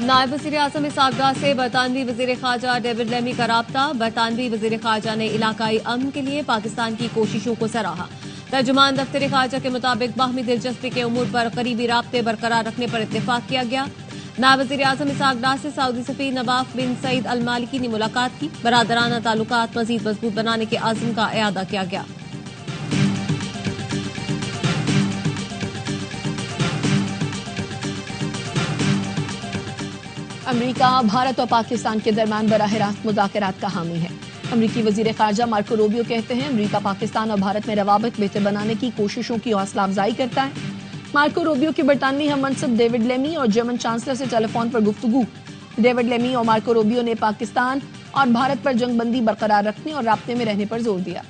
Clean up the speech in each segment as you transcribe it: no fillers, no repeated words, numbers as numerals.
नायब वज़ीर आज़म इसाक़ से बरतानवी वज़ीर ख़ारजा डेविड लेमी का राब्ता। बरतानवी वज़ीर ख़ारजा ने इलाकाई अमन के लिए पाकिस्तान की कोशिशों को सराहा। तर्जुमान दफ्तर ख़ारजा के मुताबिक बाहमी दिलचस्पी के उमूर पर करीबी राब्ते बरकरार रखने पर इत्तेफाक किया गया। नायब वज़ीर आज़म इसाक़ से सऊदी सफ़ीर नवाफ बिन सईद अल मालिकी ने मुलाकात की। बरादराना ताल्लुकात मज़ीद मजबूत बनाने के आज़म का इआदा किया गया। अमरीका भारत और पाकिस्तान के दरमियान बराह रास्त मुज़ाकरात का हामी है। अमरीकी वज़ीर ख़ारजा मार्को रूबियो कहते हैं अमरीका पाकिस्तान और भारत में रवाबत बेहतर बनाने की कोशिशों की हौसला अफजाई करता है। मार्को रूबियो की बरतानवी हम मनसब डेविड लेमी और जर्मन चांसलर से टेलीफोन पर गुफ्तगू। डेविड लेमी और मार्को रूबियो ने पाकिस्तान और भारत पर जंगबंदी बरकरार रखने और राब्ते में रहने पर जोर दिया।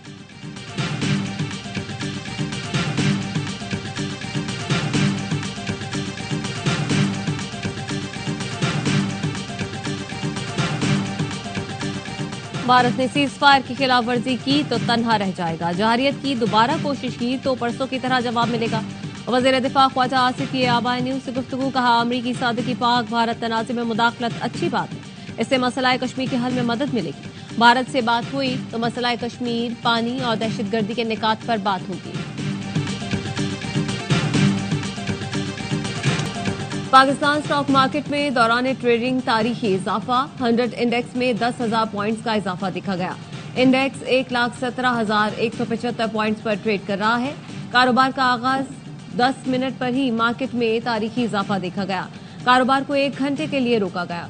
भारत ने सीज फायर की खिलाफ वर्जी की तो तन्हा रह जाएगा। जहारियत की दोबारा कोशिश की तो परसों की तरह जवाब मिलेगा। वज़ीर दिफा ख्वाजा आसिफ की आबाई न्यूज से गुफ्तगू। कहा अमरीकी सादगी पाक भारत तनाज़े में मुदाखलत अच्छी बात है, इससे मसला कश्मीर के हल में मदद मिलेगी। भारत से बात हुई तो मसला कश्मीर, पानी और दहशतगर्दी के निकात पर बात होगी। पाकिस्तान स्टॉक मार्केट में दौरान ट्रेडिंग तारीखी इजाफा। 100 इंडेक्स में 10,000 पॉइंट्स का इजाफा दिखा गया। इंडेक्स 1,17,175 पॉइंट्स पर ट्रेड कर रहा है। कारोबार का आगाज 10 मिनट पर ही मार्केट में तारीखी इजाफा देखा गया। कारोबार को 1 घंटे के लिए रोका गया।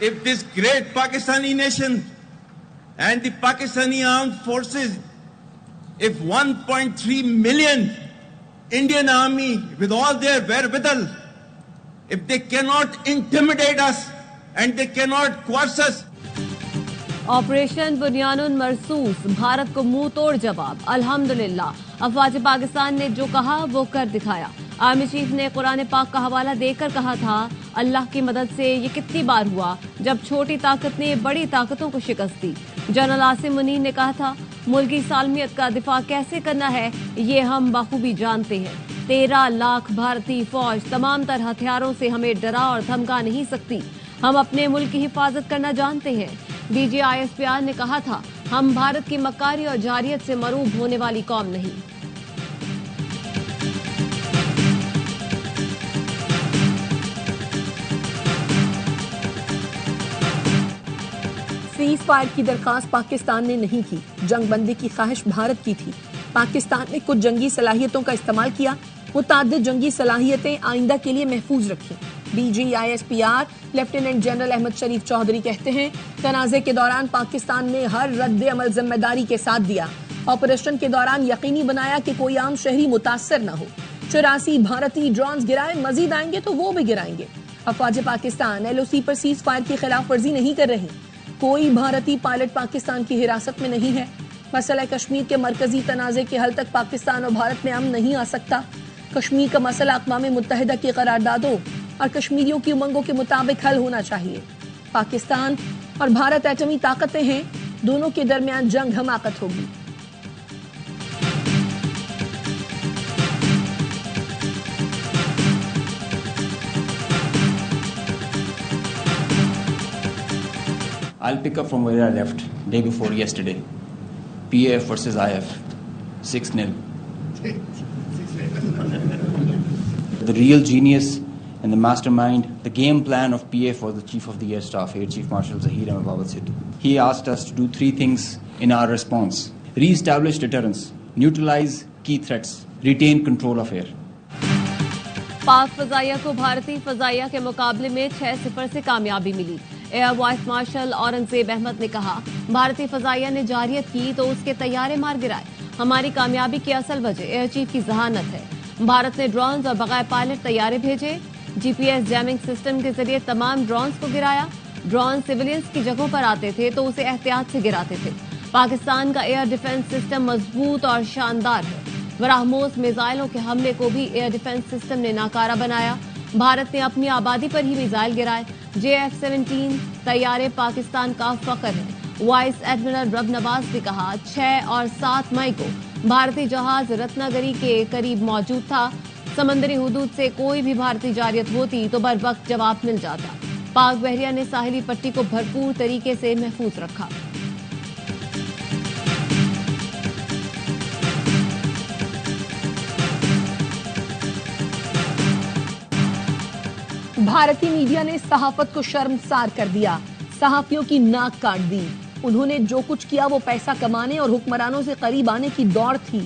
If this great Pakistani nation and the Pakistani armed forces, if 1.3 million Indian army with all their wherewithal, if they cannot intimidate us and they cannot coerce us, operation Bunyanum Marsoos, Bharat को मुंह तोड़ जवाब। अल्हम्दुलिल्लाह अफवाज पाकिस्तान ने जो कहा वो कर दिखाया। आर्मी चीफ ने कुरान पाक का हवाला देकर कहा था अल्लाह की मदद से ये कितनी बार हुआ जब छोटी ताकत ने बड़ी ताकतों को शिकस्त दी। जनरल आसिम मुनीर ने कहा था मुल्की सालमियत का दिफा कैसे करना है ये हम बखूबी जानते हैं। 13 लाख भारतीय फौज तमाम तरह हथियारों से हमें डरा और धमका नहीं सकती। हम अपने मुल्क की हिफाजत करना जानते हैं। DGISPR ने कहा था हम भारत की मक्कारी और जारियत से मरूब होने वाली कौम नहीं। सीज फायर की दरखास्त पाकिस्तान ने नहीं की, जंगबंदी की ख्वाहिश भारत की थी। पाकिस्तान ने कुछ जंगी सलाहियतों का इस्तेमाल किया, मुताद्दिद जंगी सलाहियतें आइंदा के लिए महफूज रखी। DGISPR लेफ्टिनेंट जनरल अहमद शरीफ चौधरी कहते हैं तनाज़े के दौरान पाकिस्तान ने हर रद्द अमल जिम्मेदारी के साथ दिया। ऑपरेशन के दौरान यकीनी बनाया कि कोई आम शहरी मुतासर न हो। 84 भारतीय ड्रोन्स गिराए, मजीद आएंगे तो वो भी गिराएंगे। अफवाज पाकिस्तान LOC पर सीज फायर की खिलाफ वर्जी नहीं कर रही। कोई भारतीय पायलट पाकिस्तान की हिरासत में नहीं है। मसला कश्मीर के मरकजी तनाज़े के हल तक पाकिस्तान और भारत में अमन नहीं आ सकता। कश्मीर का मसला अक़वाम मुत्तहिदा की करारदादों और कश्मीरियों की उमंगों के मुताबिक हल होना चाहिए। पाकिस्तान और भारत एटमी ताकतें हैं, दोनों के दरमियान जंग हमाकत होगी। I'll pick up from where I left day before yesterday. PAF versus IF, 6-0. The real genius and the mastermind, the game plan of PAF was the Chief of the Air Staff, Air Chief Marshal Zahir Ahmed Bawal Sidhu. He asked us to do 3 things in our response: re-establish deterrence, neutralize key threats, retain control of air. पाक फजाइया को भारतीय फजाइया के मुकाबले में 6-0 से कामयाबी मिली। Air vice marshal Aurangzeb Ahmed ने कहा भारतीय फजाइया ने जारियत की तो उसके तैयारे मार गिराए। हमारी कामयाबी की असल वजह एयर चीफ की जहानत है। भारत ने ड्रोन्स और बगैर पायलट तैयारे भेजे। GPS जैमिंग सिस्टम के जरिए तमाम ड्रोन्स को गिराया। ड्रोन सिविलियंस की जगहों पर आते थे तो उसे एहतियात से गिराते थे। पाकिस्तान का एयर डिफेंस सिस्टम मजबूत और शानदार है। ब्रह्मोस मिसाइलों के हमले को भी एयर डिफेंस सिस्टम ने नाकारा बनाया। भारत ने अपनी आबादी पर ही मिसाइल गिराए। JF-17 तैयारे पाकिस्तान का फख्र है। वाइस एडमिरल रब नवाज ने कहा 6 और 7 मई को भारतीय जहाज रत्नागिरी के करीब मौजूद था। समंदरी हुदूद से कोई भी भारतीय जारियत होती तो बर वक्त जवाब मिल जाता। पाक बहरिया ने साहिली पट्टी को भरपूर तरीके से महफूज रखा। भारतीय मीडिया ने सहाफत को शर्मसार कर दिया, सहाफियों की नाक काट दी। उन्होंने जो कुछ किया वो पैसा कमाने और हुक्मरानों से करीब आने की दौड़ थी।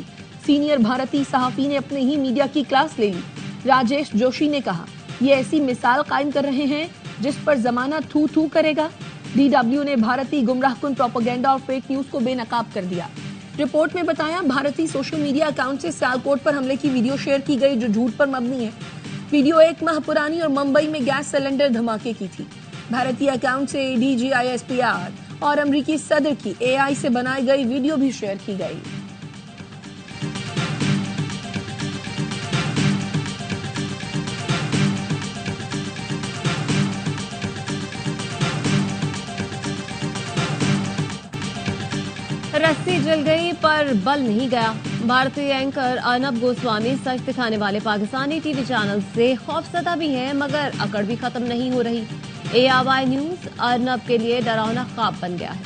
सीनियर भारतीय सहाफी ने अपने ही मीडिया की क्लास ले ली। राजेश जोशी ने कहा, ये ऐसी मिसाल कायम कर रहे हैं जिस पर जमाना थू थू करेगा। DW ने भारतीय गुमराहकुन प्रोपेगेंडा और फेक न्यूज को बेनकाब कर दिया। रिपोर्ट में बताया, भारतीय सोशल मीडिया अकाउंट से सियालकोट पर हमले की वीडियो शेयर की गई जो झूठ पर मबनी है। वीडियो 1 माह पुरानी और मुंबई में गैस सिलेंडर धमाके की थी। भारतीय अकाउंट से DGISPR और अमेरिकी सदर की AI से बनाई गई वीडियो भी शेयर की गई। रस्सी जल गई पर बल नहीं गया। भारतीय एंकर अर्नब गोस्वामी सच दिखाने वाले पाकिस्तानी टीवी चैनल से खौफजदा भी हैं, मगर अकड़ भी खत्म नहीं हो रही। ARY न्यूज अर्नब के लिए डरावना ख्वाब बन गया है।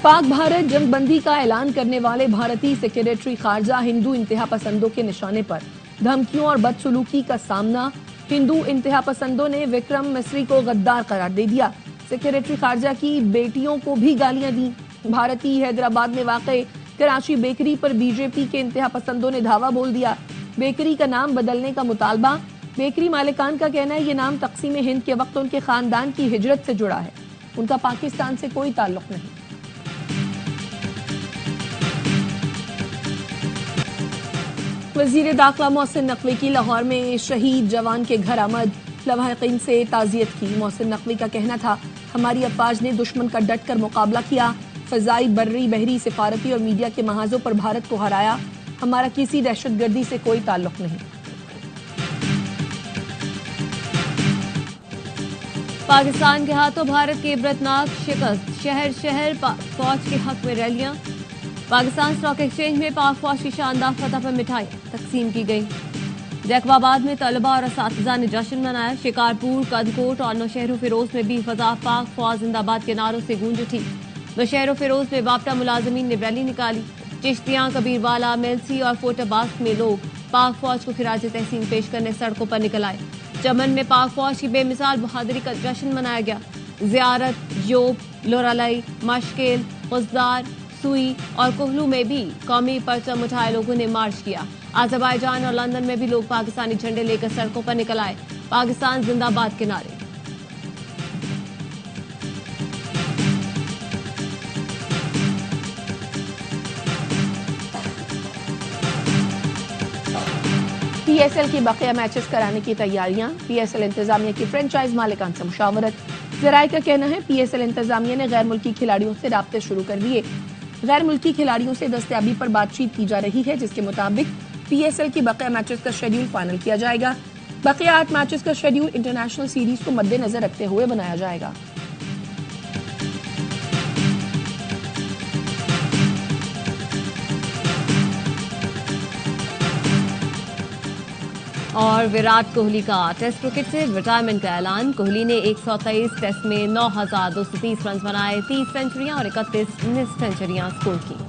पाक भारत जंगबंदी का ऐलान करने वाले भारतीय सेक्रेटरी खारजा हिंदू इंतहा पसंदों के निशाने पर धमकियों और बदसलूकी का सामना। हिंदू इंतहा पसंदों ने विक्रम मिस्री को गद्दार करार दे दिया। सेक्रेटरी खारजा की बेटियों को भी गालियां दी। भारतीय हैदराबाद में वाक़े कराची बेकरी पर बीजेपी के इंतहा पसंदों ने धावा बोल दिया। बेकरी का नाम बदलने का मुतालबा। बेकरी मालिकान का कहना है ये नाम तक़सीम हिंद के वक्त उनके खानदान की हिजरत से जुड़ा है, उनका पाकिस्तान से कोई ताल्लुक नहीं। वज़ीर दाखिला मोहसिन नकवी की लाहौर में शहीद जवान के घर आमद। लवाहिकीन से ताज़ियत की। मोहसिन नकवी का कहना था, हमारी अफवाज ने दुश्मन का डट कर मुकाबला किया, फजाई, बर्री, बहरी, सिफारती और मीडिया के महाजों पर भारत को हराया। हमारा किसी दहशतगर्दी से कोई ताल्लुक नहीं। पाकिस्तान के हाथों भारत की इबरतनाक शिकस्त। शहर शहर फौज के हक में रैलियां। पाकिस्तान स्टॉक एक्सचेंज में पाक फौज की शानदार फतह पर मिठाई तकसीम की गई। जैकबाबाद में तलबा और असातिज़ा ने जश्न मनाया। शिकारपुर, कदकोट और नौशहर फिरोज में भी फजा पाक फौज जिंदाबाद के नारों से गूंज उठी। नौशहर फिरोज में बापटा मुलाजमीन ने रैली निकाली। चिश्तियां, कबीरवाला, मेलसी और फोटाबास्क में लोग पाक फौज को खिराज तहसीन पेश करने सड़कों पर निकल आए। चमन में पाक फौज की बेमिसाल बहादुरी का जश्न मनाया गया। जियारत, जोब, लोरालाई, मशकेल, गुजदार, सुई और कोहलू में भी कौमी परचम उठाए लोगों ने मार्च किया। अज़रबैजान और लंदन में भी लोग पाकिस्तानी झंडे लेकर सड़कों पर निकल आए। पाकिस्तान जिंदाबाद के नारे। PSL की बकिया मैचेस कराने की तैयारियां। PSL इंतजामिया की फ्रेंचाइज मालिकान से मुशावरत। जराये का कहना है PSL इंतजामिया ने गैर मुल्की खिलाड़ियों से राब्ते शुरू कर दिए। गैर मुल्की खिलाड़ियों से दस्तयाबी पर बातचीत की जा रही है, जिसके मुताबिक PSL की बकिया मैचेस का शेड्यूल फाइनल किया जाएगा। बकिया 8 मैचेस का शेड्यूल इंटरनेशनल सीरीज को मद्देनजर रखते हुए बनाया जाएगा। और विराट कोहली का टेस्ट क्रिकेट से रिटायरमेंट का ऐलान। कोहली ने 123 टेस्ट में 9,230 रन बनाए, 30 सेंचुरियां और 31 सेंचुरियां स्कोर की।